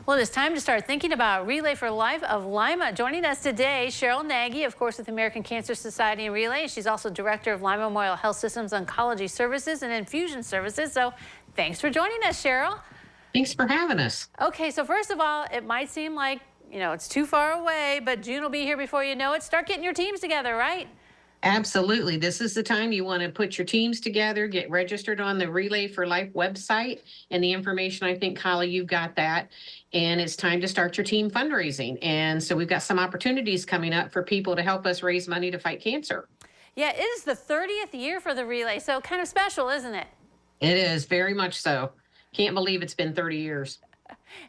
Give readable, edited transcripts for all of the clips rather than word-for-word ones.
Well, it's time to start thinking about Relay for Life of Lima. Joining us today, Cheryl Nagy, of course, with American Cancer Society and Relay. She's also director of Lima Memorial Health System's Oncology Services and Infusion Services. So thanks for joining us, Cheryl. Thanks for having us. Okay, so first of all, it might seem like, it's too far away, but June will be here before you know it. Start getting your teams together, right? Absolutely. This is the time you want to put your teams together, get registered on the Relay for Life website. And the information, I think, Holly, you've got that. And it's time to start your team fundraising. And so we've got some opportunities coming up for people to help us raise money to fight cancer. Yeah, it is the 30th year for the Relay, so kind of special, isn't it? It is, very much so. Can't believe it's been 30 years.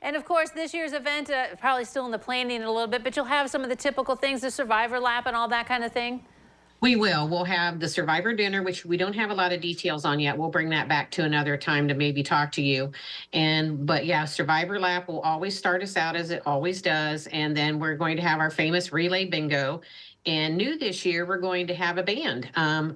And of course, this year's event, probably still in the planning a little bit, but you'll have some of the typical things, the survivor lap and all that kind of thing. We will. We'll have the survivor dinner, which we don't have a lot of details on yet. We'll bring that back to another time to maybe talk to you. But yeah, survivor lap will always start us out as it always does. And then we're going to have our famous relay bingo. And new this year, we're going to have a band.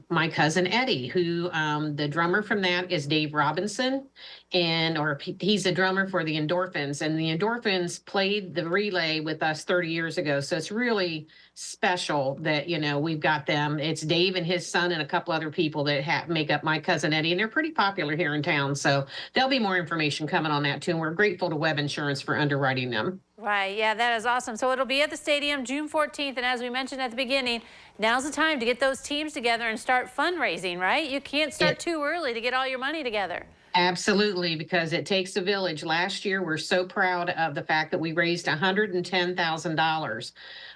My cousin Eddie, who the drummer from that is Dave Robinson, he's a drummer for the Endorphins. And the Endorphins played the relay with us 30 years ago. So it's really special that, we've got them. It's Dave and his son and a couple other people that make up my cousin Eddie. And they're pretty popular here in town. So there'll be more information coming on that too. And we're grateful to Web Insurance for underwriting them. Right, yeah, that is awesome. So it'll be at the stadium June 14th, and as we mentioned at the beginning, now's the time to get those teams together and start fundraising, right? You can't start too early to get all your money together. Absolutely, because it takes a village. Last year, we're so proud of the fact that we raised $110,000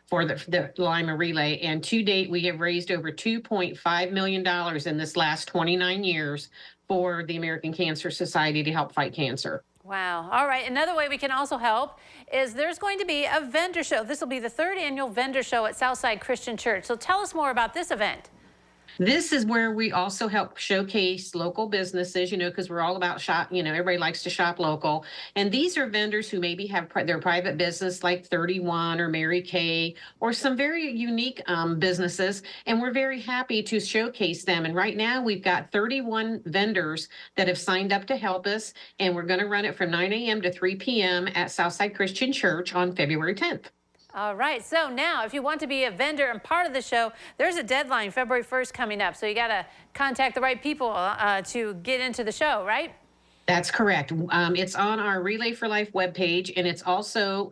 for the Lima Relay, and to date, we have raised over $2.5 million in this last 29 years for the American Cancer Society to help fight cancer. Wow. All right. Another way we can also help is there's going to be a vendor show. This will be the 3rd annual vendor show at Southside Christian Church. So tell us more about this event. This is where we also help showcase local businesses, because we're all about everybody likes to shop local. And these are vendors who maybe have their private business like 31 or Mary Kay or some very unique businesses. And we're very happy to showcase them. And right now we've got 31 vendors that have signed up to help us. And we're going to run it from 9 a.m. to 3 p.m. at Southside Christian Church on February 10th. All right. So now, if you want to be a vendor and part of the show, there's a deadline, February 1st, coming up. So you got to contact the right people to get into the show, right? That's correct. It's on our Relay for Life webpage, and it's also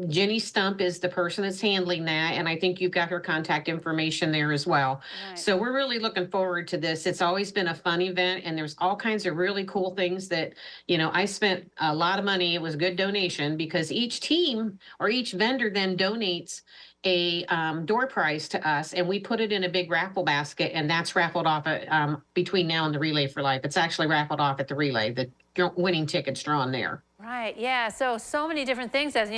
Jenny Stump is the person that's handling that, and I think you've got her contact information there as well. Right. So we're really looking forward to this. It's always been a fun event, and there's all kinds of really cool things that, I spent a lot of money. It was a good donation because each team or each vendor then donates a door prize to us, and we put it in a big raffle basket, and that's raffled off at, between now and the Relay for Life. It's actually raffled off at the Relay. The winning tickets drawn there. Right, yeah, so many different things as,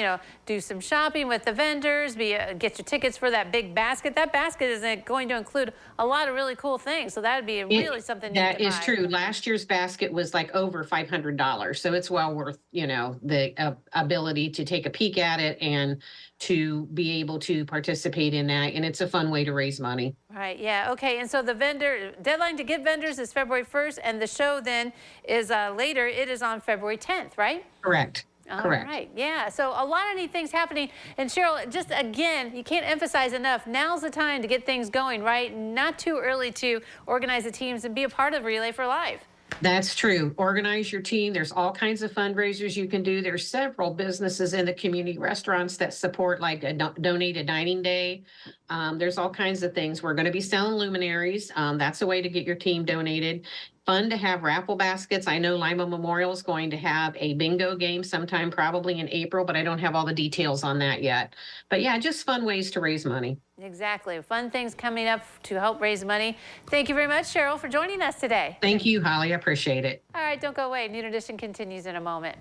do some shopping with the vendors, get your tickets for that big basket. That basket is going to include a lot of really cool things, so that would be really something neat to buy. That is true. Last year's basket was like over $500, so it's well worth, the ability to take a peek at it and to be able to participate in that, and it's a fun way to raise money. Right, yeah, okay, and so the vendor deadline to get vendors is February 1st, and the show then is later. It is on February 10th, right? Correct. Correct. All right, yeah, so a lot of neat things happening. And Cheryl, just again, you can't emphasize enough, now's the time to get things going, right? Not too early to organize the teams and be a part of Relay for Life. That's true. Organize your team. There's all kinds of fundraisers you can do. There's several businesses in the community, restaurants that support like a donated dining day. There's all kinds of things. We're going to be selling luminaries. That's a way to get your team donated. Fun to have raffle baskets. I know Lima Memorial is going to have a bingo game sometime probably in April, but I don't have all the details on that yet. But yeah, just fun ways to raise money. Exactly. Fun things coming up to help raise money. Thank you very much, Cheryl, for joining us today. Thank you, Holly. I appreciate it. All right, don't go away. Noon Edition continues in a moment.